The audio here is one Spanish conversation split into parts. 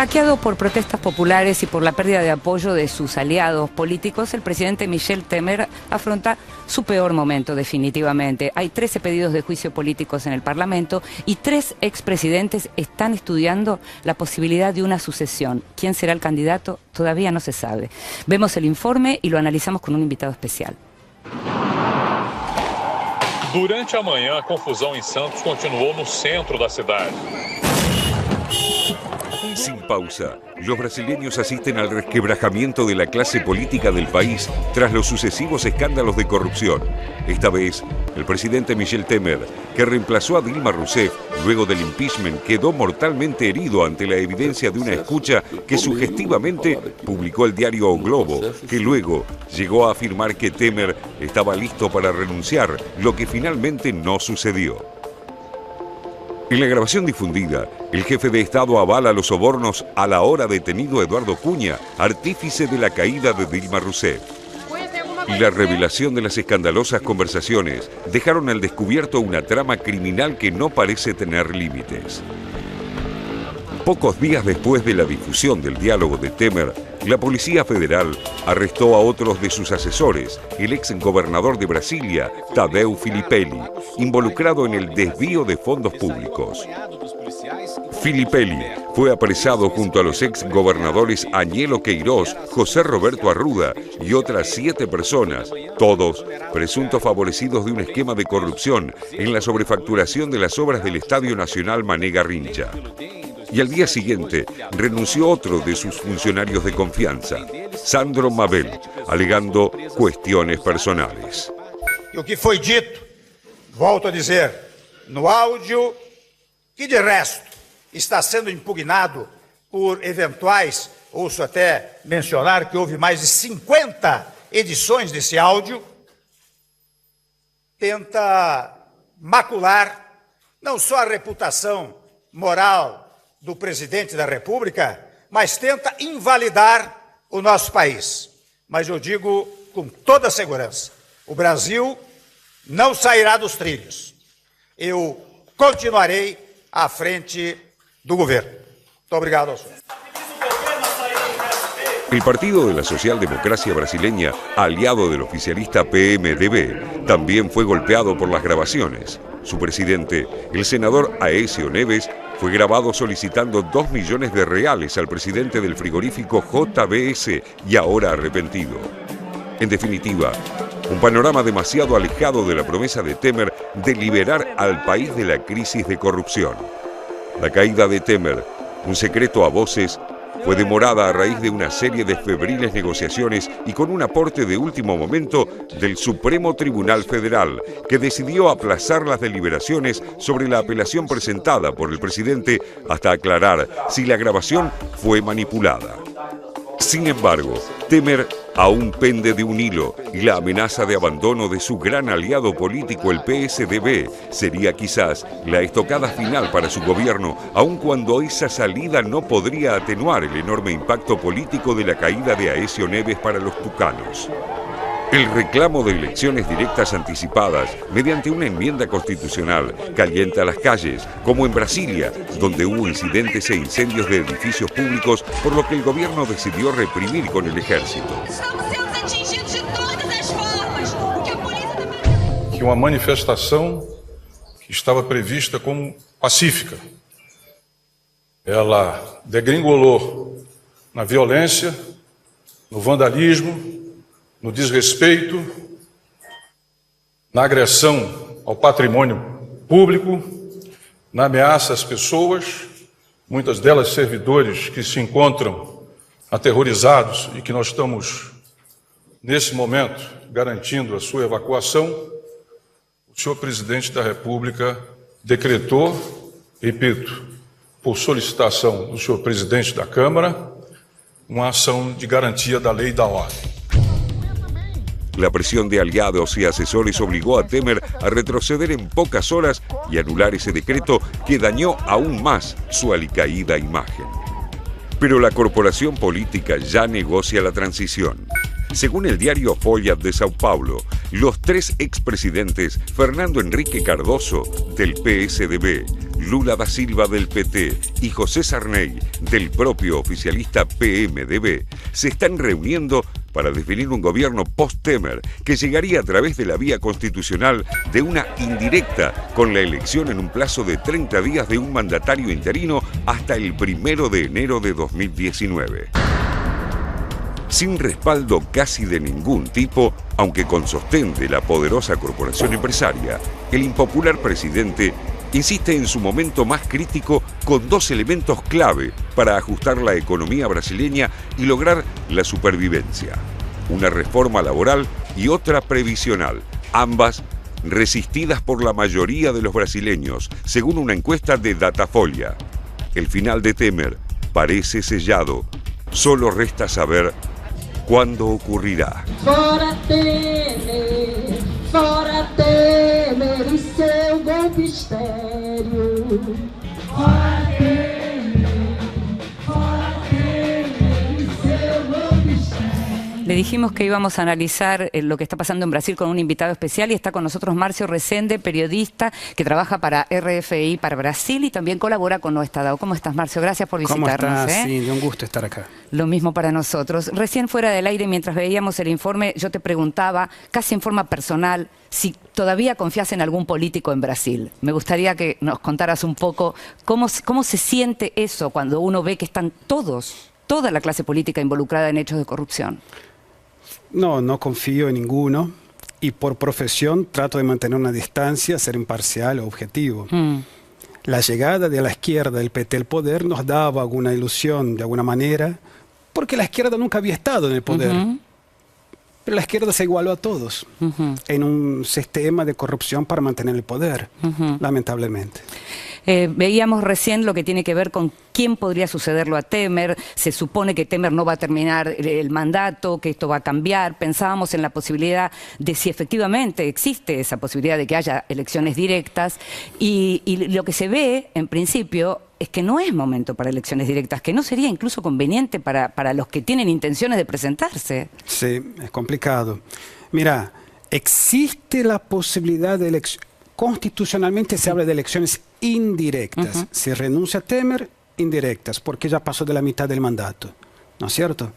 Hackeado por protestas populares y por la pérdida de apoyo de sus aliados políticos, el presidente Michel Temer afronta su peor momento definitivamente. Hay 13 pedidos de juicio políticos en el Parlamento y 3 expresidentes están estudiando la posibilidad de una sucesión. ¿Quién será el candidato? Todavía no se sabe. Vemos el informe y lo analizamos con un invitado especial. Durante a manhã, a confusão em Santos continuou no centro da cidade. Sin pausa, los brasileños asisten al resquebrajamiento de la clase política del país tras los sucesivos escándalos de corrupción. Esta vez, el presidente Michel Temer, que reemplazó a Dilma Rousseff luego del impeachment, quedó mortalmente herido ante la evidencia de una escucha que sugestivamente publicó el diario O Globo, que luego llegó a afirmar que Temer estaba listo para renunciar, lo que finalmente no sucedió. En la grabación difundida, el jefe de Estado avala los sobornos al ahora detenido Eduardo Cunha, artífice de la caída de Dilma Rousseff. Y la revelación de las escandalosas conversaciones dejaron al descubierto una trama criminal que no parece tener límites. Pocos días después de la difusión del diálogo de Temer, la Policía Federal arrestó a otros de sus asesores, el ex gobernador de Brasilia, Tadeu Filipelli, involucrado en el desvío de fondos públicos. Filipelli fue apresado junto a los ex gobernadores Agnello Queiroz, José Roberto Arruda y otras 7 personas, todos presuntos favorecidos de un esquema de corrupción en la sobrefacturación de las obras del Estadio Nacional Mané Garrincha. Y al día siguiente renunció otro de sus funcionarios de confianza, Sandro Mabel, alegando cuestiones personales. E o que foi dito, volto a dizer, no áudio, que de resto está sendo impugnado por eventuais, ouço até mencionar que houve mais de 50 edições desse áudio, tenta macular não só a reputação moral do presidente da República, mas tenta invalidar o nosso país. Mas eu digo com toda segurança, o Brasil não sairá dos trilhos. Eu continuarei à frente do governo. Muito obrigado ao senhor. El Partido de la Socialdemocracia Brasileña, aliado del oficialista PMDB, también fue golpeado por las grabaciones. Su presidente, el senador Aécio Neves, fue grabado solicitando 2 millones de reales al presidente del frigorífico JBS y ahora arrepentido. En definitiva, un panorama demasiado alejado de la promesa de Temer de liberar al país de la crisis de corrupción. La caída de Temer, un secreto a voces, fue demorada a raíz de una serie de febriles negociaciones y con un aporte de último momento del Supremo Tribunal Federal, que decidió aplazar las deliberaciones sobre la apelación presentada por el presidente hasta aclarar si la grabación fue manipulada. Sin embargo, Temer aún pende de un hilo y la amenaza de abandono de su gran aliado político, el PSDB, sería quizás la estocada final para su gobierno, aun cuando esa salida no podría atenuar el enorme impacto político de la caída de Aécio Neves para los tucanos. El reclamo de elecciones directas anticipadas mediante una enmienda constitucional calienta las calles, como en Brasilia, donde hubo incidentes e incendios de edificios públicos, por lo que el gobierno decidió reprimir con el ejército. Que uma manifestação que estava prevista como pacífica, ela degringolou na violência, no vandalismo, no desrespeito, na agressão ao patrimônio público, na ameaça às pessoas, muitas delas servidores que se encontram aterrorizados e que nós estamos, nesse momento, garantindo a sua evacuação. O senhor presidente da República decretou, repito, por solicitação do senhor presidente da Câmara, uma ação de garantia da lei e da ordem. La presión de aliados y asesores obligó a Temer a retroceder en pocas horas y anular ese decreto que dañó aún más su alicaída imagen. Pero la corporación política ya negocia la transición. Según el diario Folha de Sao Paulo, los 3 expresidentes, Fernando Henrique Cardoso, del PSDB, Lula da Silva del PT y José Sarney del propio oficialista PMDB se están reuniendo para definir un gobierno post-Temer que llegaría a través de la vía constitucional de una indirecta con la elección en un plazo de 30 días de un mandatario interino hasta el 1 de enero de 2019. Sin respaldo casi de ningún tipo, aunque con sostén de la poderosa corporación empresaria, el impopular presidente insiste en su momento más crítico con dos elementos clave para ajustar la economía brasileña y lograr la supervivencia: una reforma laboral y otra previsional, ambas resistidas por la mayoría de los brasileños, según una encuesta de Datafolha. El final de Temer parece sellado, solo resta saber cuándo ocurrirá. Fora Temer e seu golpe estéreo. Fora Temer e seu golpe estéreo. Le dijimos que íbamos a analizar lo que está pasando en Brasil con un invitado especial y está con nosotros Márcio Resende, periodista que trabaja para RFI para Brasil y también colabora con No Estado. ¿Cómo estás, Márcio? Gracias por visitarnos. ¿Cómo estás? Sí, de un gusto estar acá. Lo mismo para nosotros. Recién fuera del aire, mientras veíamos el informe, yo te preguntaba, casi en forma personal, si todavía confías en algún político en Brasil. Me gustaría que nos contaras un poco cómo se siente eso cuando uno ve que están toda la clase política involucrada en hechos de corrupción. No confío en ninguno y por profesión trato de mantener una distancia, ser imparcial o objetivo. La llegada de la izquierda del PT al poder nos daba alguna ilusión de alguna manera, porque la izquierda nunca había estado en el poder. Pero la izquierda se igualó a todos en un sistema de corrupción para mantener el poder, lamentablemente. Veíamos recién lo que tiene que ver con quién podría sucederlo a Temer. Se supone que Temer no va a terminar el mandato, que esto va a cambiar. Pensábamos en la posibilidad de si efectivamente existe esa posibilidad de que haya elecciones directas. Y lo que se ve, en principio, es que no es momento para elecciones directas, que no sería incluso conveniente para los que tienen intenciones de presentarse. Sí, es complicado. Mira, existe la posibilidad de elecciones. Constitucionalmente se habla de elecciones indirectas. Si renuncia a Temer, indirectas, porque ya pasó de la mitad del mandato, ¿no es cierto?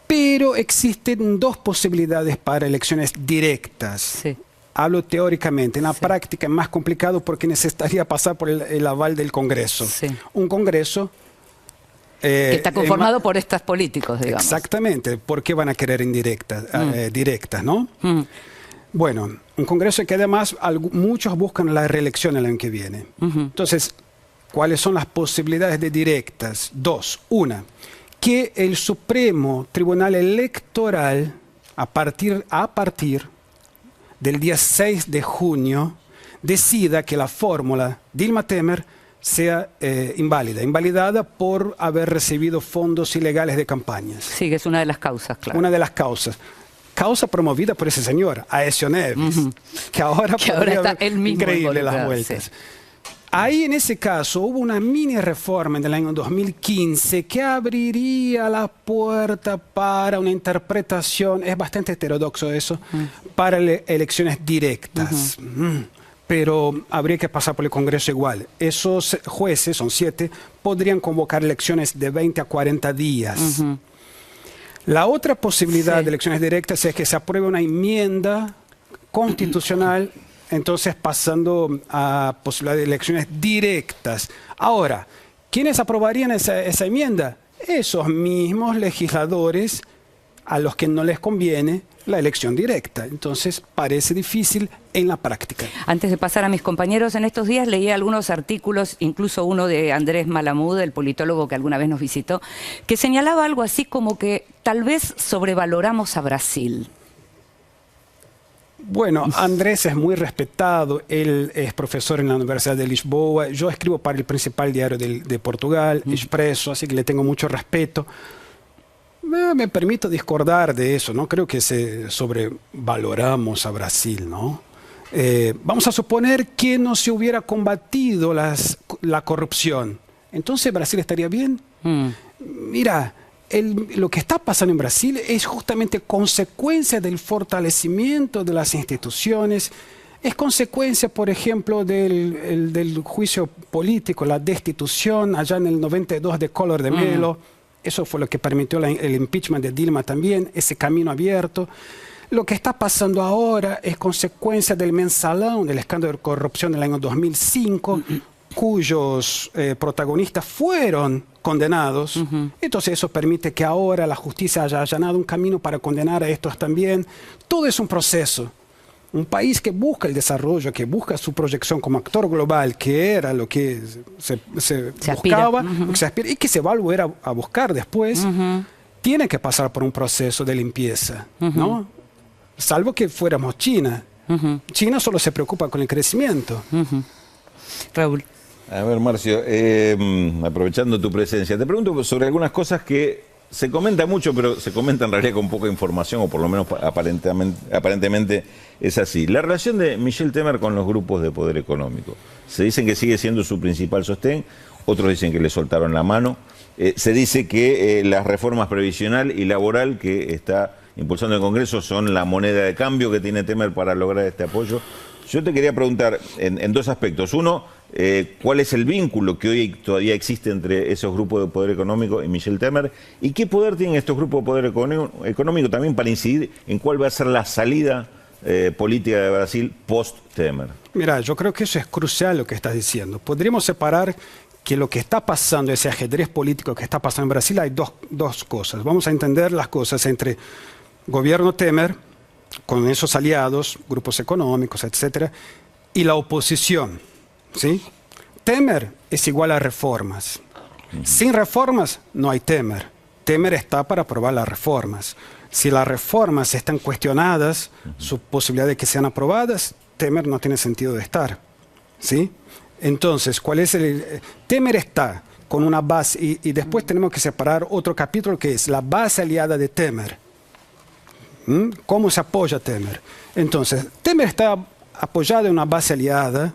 Pero existen dos posibilidades para elecciones directas. Sí. Hablo teóricamente. En la práctica es más complicado porque necesitaría pasar por el aval del Congreso. Sí. Un Congreso que está conformado por estos políticos, digamos. Exactamente. ¿Por qué van a querer indirectas, directas, no? Bueno, un Congreso que además muchos buscan la reelección el año que viene. Entonces, ¿cuáles son las posibilidades de directas? Dos. Una, que el Supremo Tribunal Electoral, a partir del día 6 de junio, decida que la fórmula Dilma Temer sea invalidada por haber recibido fondos ilegales de campañas. Sí, que es una de las causas, claro. Una de las causas. Causa promovida por ese señor, Aécio Neves, que ahora está él mismo increíble las vueltas. Sí. Ahí en ese caso hubo una mini reforma en el año 2015 que abriría la puerta para una interpretación, es bastante heterodoxo eso, para elecciones directas. Pero habría que pasar por el Congreso igual. Esos jueces, son 7, podrían convocar elecciones de 20 a 40 días. La otra posibilidad de elecciones directas es que se apruebe una enmienda constitucional, entonces pasando a posibilidad de elecciones directas. Ahora, ¿quiénes aprobarían esa enmienda? Esos mismos legisladores a los que no les conviene la elección directa. Entonces parece difícil en la práctica. Antes de pasar a mis compañeros, en estos días leí algunos artículos, incluso uno de Andrés Malamud, el politólogo que alguna vez nos visitó, que señalaba algo así como que tal vez sobrevaloramos a Brasil. Bueno, Andrés es muy respetado, él es profesor en la Universidad de Lisboa, yo escribo para el principal diario de Portugal, Expresso, así que le tengo mucho respeto. Me permito discordar de eso, ¿no? Creo que sobrevaloramos a Brasil, ¿no? Vamos a suponer que no se hubiera combatido la corrupción. ¿Entonces Brasil estaría bien? Mira, lo que está pasando en Brasil es justamente consecuencia del fortalecimiento de las instituciones, es consecuencia, por ejemplo, del juicio políticos, la destitución allá en el 92 de Collor de Mello. Eso fue lo que permitió el impeachment de Dilma también, ese camino abierto. Lo que está pasando ahora es consecuencia del mensalón, del escándalo de corrupción del año 2005, cuyos protagonistas fueron condenados. Entonces eso permite que ahora la justicia haya allanado un camino para condenar a estos también. Todo es un proceso. Un país que busca el desarrollo, que busca su proyección como actor global, que era lo que se buscaba, lo que se aspira, y que se va a volver a buscar después, tiene que pasar por un proceso de limpieza, ¿no? Salvo que fuéramos China. China solo se preocupa con el crecimiento. Raúl. A ver, Marcio, aprovechando tu presencia, te pregunto sobre algunas cosas que se comenta mucho, pero se comenta en realidad con poca información, o por lo menos aparentemente es así. La relación de Michel Temer con los grupos de poder económico. Se dicen que sigue siendo su principal sostén, otros dicen que le soltaron la mano. Se dice que las reformas previsional y laboral que está impulsando el Congreso son la moneda de cambio que tiene Temer para lograr este apoyo. Yo te quería preguntar en dos aspectos. Uno, ¿cuál es el vínculo que hoy todavía existe entre esos grupos de poder económico y Michel Temer? ¿Y qué poder tienen estos grupos de poder económico también para incidir en cuál va a ser la salida política de Brasil post-Temer? Mira, yo creo que eso es crucial lo que estás diciendo. Podríamos separar que lo que está pasando, ese ajedrez político que está pasando en Brasil, hay dos cosas. Vamos a entender las cosas entre gobierno Temer, con esos aliados, grupos económicos, etcétera, y la oposición, ¿sí? Temer es igual a reformas. Sin reformas no hay Temer. Temer está para aprobar las reformas. Si las reformas están cuestionadas, su posibilidad de que sean aprobadas, Temer no tiene sentido de estar, ¿sí? Entonces, ¿cuál es Temer está con una base, y después tenemos que separar otro capítulo que es la base aliada de Temer. ¿Cómo se apoya Temer? Entonces, Temer está apoyado en una base aliada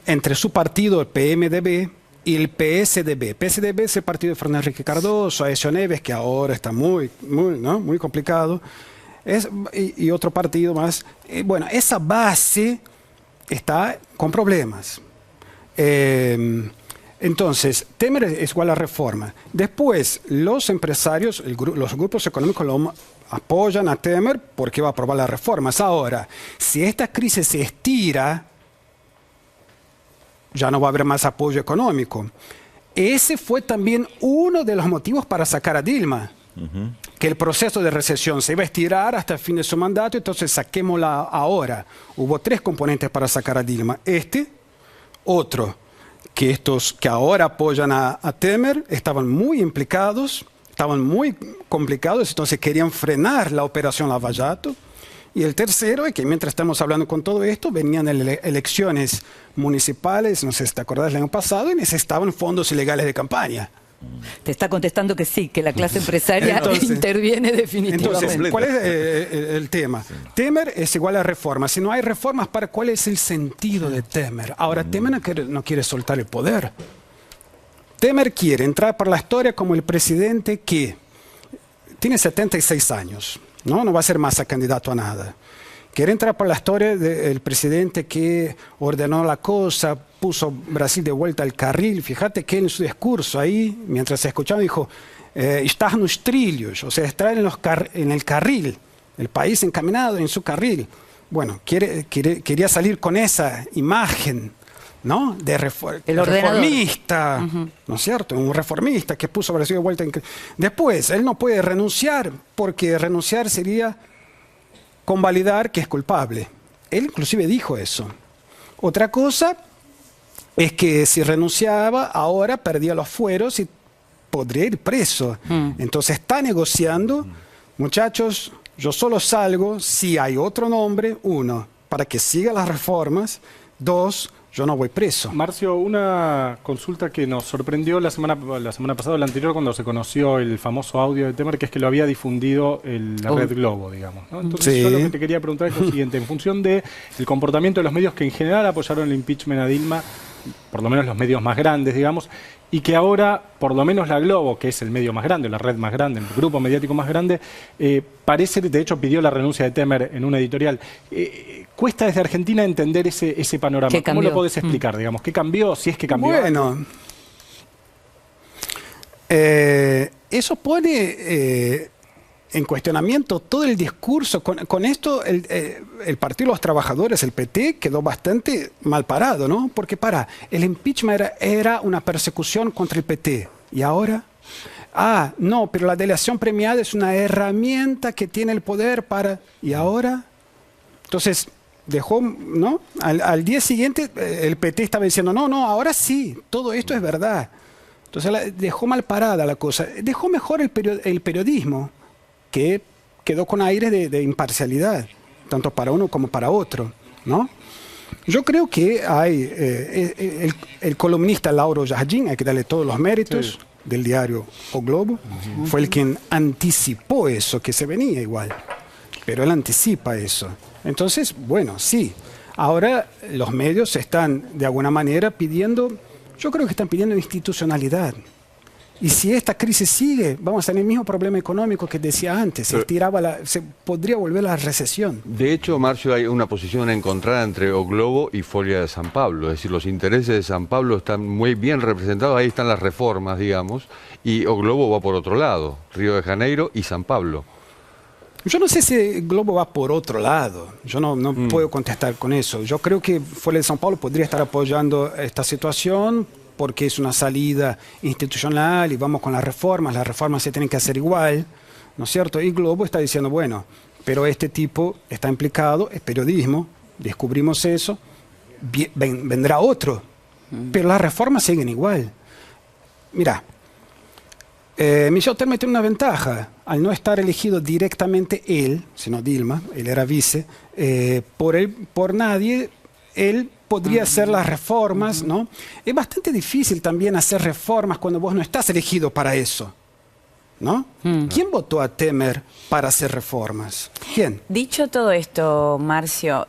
entre su partido, el PMDB, y el PSDB. PSDB es el partido de Fernando Henrique Cardoso, Aécio Neves, que ahora está muy complicado, y otro partido más. Bueno, esa base está con problemas. Entonces, Temer es igual a reforma. Después, los empresarios, los grupos económicos apoyan a Temer porque va a aprobar las reformas. Ahora, si esta crisis se estira, ya no va a haber más apoyo económico. Ese fue también uno de los motivos para sacar a Dilma. Que el proceso de recesión se iba a estirar hasta el fin de su mandato, entonces saquémosla ahora. Hubo 3 componentes para sacar a Dilma. Otro, que estos que ahora apoyan a Temer estaban muy implicados, estaban muy complicados, entonces querían frenar la operación Lava Jato. Y el tercero es que mientras estamos hablando con todo esto, venían elecciones municipales, no sé si te acordás del año pasado, y necesitaban fondos ilegales de campaña. Te está contestando que sí, que la clase empresaria interviene definitivamente. Entonces, ¿cuál es el tema? Sí. Temer es igual a reformas. Si no hay reformas, ¿cuál es el sentido de Temer? Ahora, Temer no quiere soltar el poder. Temer quiere entrar por la historia como el presidente que tiene 76 años, no va a ser más candidato a nada. Quiere entrar por la historia del presidente que ordenó la cosa, puso Brasil de vuelta al carril. Fíjate que en su discurso ahí, mientras se escuchaba, dijo, estás nos trilhos, o sea, estar en el carril, el país encaminado en su carril. Bueno, quería salir con esa imagen, ¿no? De reformista, ¿no es cierto? Un reformista que puso Brasil de vuelta en carril. Después, él no puede renunciar, porque renunciar sería convalidar que es culpable. Él inclusive dijo eso. Otra cosa es que si renunciaba, ahora perdía los fueros y podría ir preso. Entonces está negociando, muchachos, yo solo salgo si hay otro nombre, 1, para que siga las reformas, 2, yo no voy preso. Marcio, una consulta que nos sorprendió la semana pasada o la anterior cuando se conoció el famoso audio de Temer, que es que lo había difundido la red Globo, digamos, ¿no? Entonces yo lo que te quería preguntar es lo siguiente, en función del comportamiento de los medios que en general apoyaron el impeachment a Dilma, por lo menos los medios más grandes, digamos, y que ahora, por lo menos la Globo, que es el medio más grande, la red más grande, el grupo mediático más grande, parece, de hecho pidió la renuncia de Temer en una editorial. Cuesta desde Argentina entender ese panorama. ¿Cómo lo podés explicar, digamos? ¿Qué cambió? Si es que cambió. Bueno, eso pone en cuestionamiento todo el discurso. Con esto, el Partido de los Trabajadores, el PT, quedó bastante mal parado, ¿no? Porque el impeachment era una persecución contra el PT. ¿Y ahora? No, pero la delación premiada es una herramienta que tiene el poder para... ¿Y ahora? Entonces, dejó, ¿no? Al día siguiente, el PT estaba diciendo, no, ahora sí, todo esto es verdad. Entonces, dejó mal parada la cosa. Dejó mejor el periodismo, que quedó con aire de imparcialidad, tanto para uno como para otro, ¿no? Yo creo que hay el columnista Lauro Jardim, hay que darle todos los méritos, del diario O Globo, fue el quien anticipó eso, que se venía igual, pero él anticipa eso. Entonces, bueno, sí, ahora los medios están de alguna manera pidiendo, yo creo que están pidiendo institucionalidad. Y si esta crisis sigue, vamos a tener el mismo problema económico que decía antes, se podría volver a la recesión. De hecho, Marcio, hay una posición encontrada entre O Globo y Folia de San Pablo, es decir, los intereses de San Pablo están muy bien representados, ahí están las reformas, digamos, y O Globo va por otro lado, Río de Janeiro y San Pablo. Yo no sé si Globo va por otro lado, yo no puedo contestar con eso. Yo creo que Folia de San Pablo podría estar apoyando esta situación, porque es una salida institucional y vamos con las reformas se tienen que hacer igual, ¿no es cierto? Y Globo está diciendo, bueno, pero este tipo está implicado, es periodismo, descubrimos eso, vendrá otro, pero las reformas siguen igual. Mira, Michel Temer tiene una ventaja, al no estar elegido directamente él, sino Dilma, él era vice, por nadie, él podría hacer las reformas, ¿no? Es bastante difícil también hacer reformas cuando vos no estás elegido para eso, ¿no? ¿Quién votó a Temer para hacer reformas? ¿Quién? Dicho todo esto, Marcio,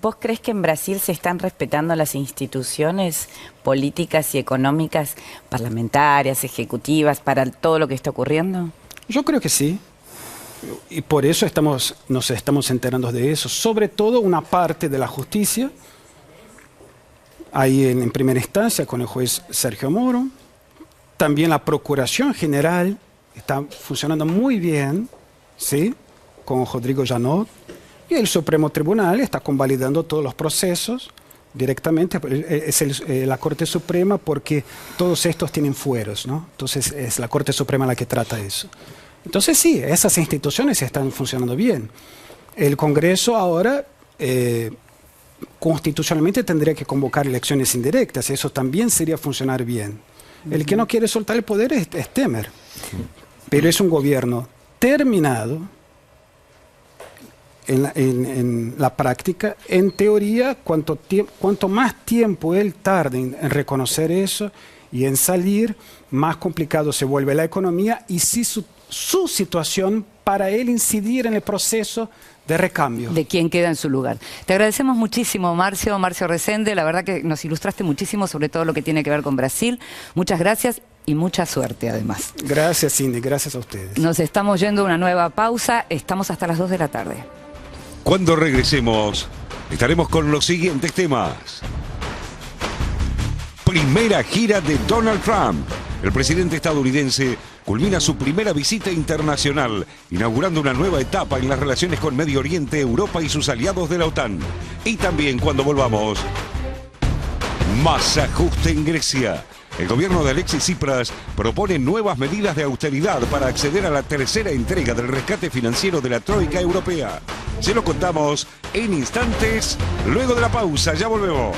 ¿vos crees que en Brasil se están respetando las instituciones políticas y económicas, parlamentarias, ejecutivas, para todo lo que está ocurriendo? Yo creo que sí. Y por eso nos estamos enterando de eso. Sobre todo una parte de la justicia, ahí en primera instancia con el juez Sergio Moro. También la Procuración General está funcionando muy bien, ¿sí? Con Rodrigo Janot. Y el Supremo Tribunal está convalidando todos los procesos directamente. Es la Corte Suprema, porque todos estos tienen fueros, ¿no? Entonces es la Corte Suprema la que trata eso. Entonces sí, esas instituciones están funcionando bien. El Congreso ahora constitucionalmente tendría que convocar elecciones indirectas, eso también sería funcionar bien. El que no quiere soltar el poder es Temer, pero es un gobierno terminado en la práctica. En teoría, cuanto más tiempo él tarde en reconocer eso y en salir, más complicado se vuelve la economía y si su situación para él incidir en el proceso de recambio. De quién queda en su lugar. Te agradecemos muchísimo, Marcio Resende, la verdad que nos ilustraste muchísimo sobre todo lo que tiene que ver con Brasil. Muchas gracias y mucha suerte además. Gracias, Cindy, gracias a ustedes. Nos estamos yendo a una nueva pausa, estamos hasta las 2 de la tarde. Cuando regresemos, estaremos con los siguientes temas. Primera gira de Donald Trump. El presidente estadounidense culmina su primera visita internacional, inaugurando una nueva etapa en las relaciones con Medio Oriente, Europa y sus aliados de la OTAN. Y también cuando volvamos, más ajuste en Grecia. El gobierno de Alexis Tsipras propone nuevas medidas de austeridad para acceder a la tercera entrega del rescate financiero de la Troika Europea. Se lo contamos en instantes, luego de la pausa, ya volvemos.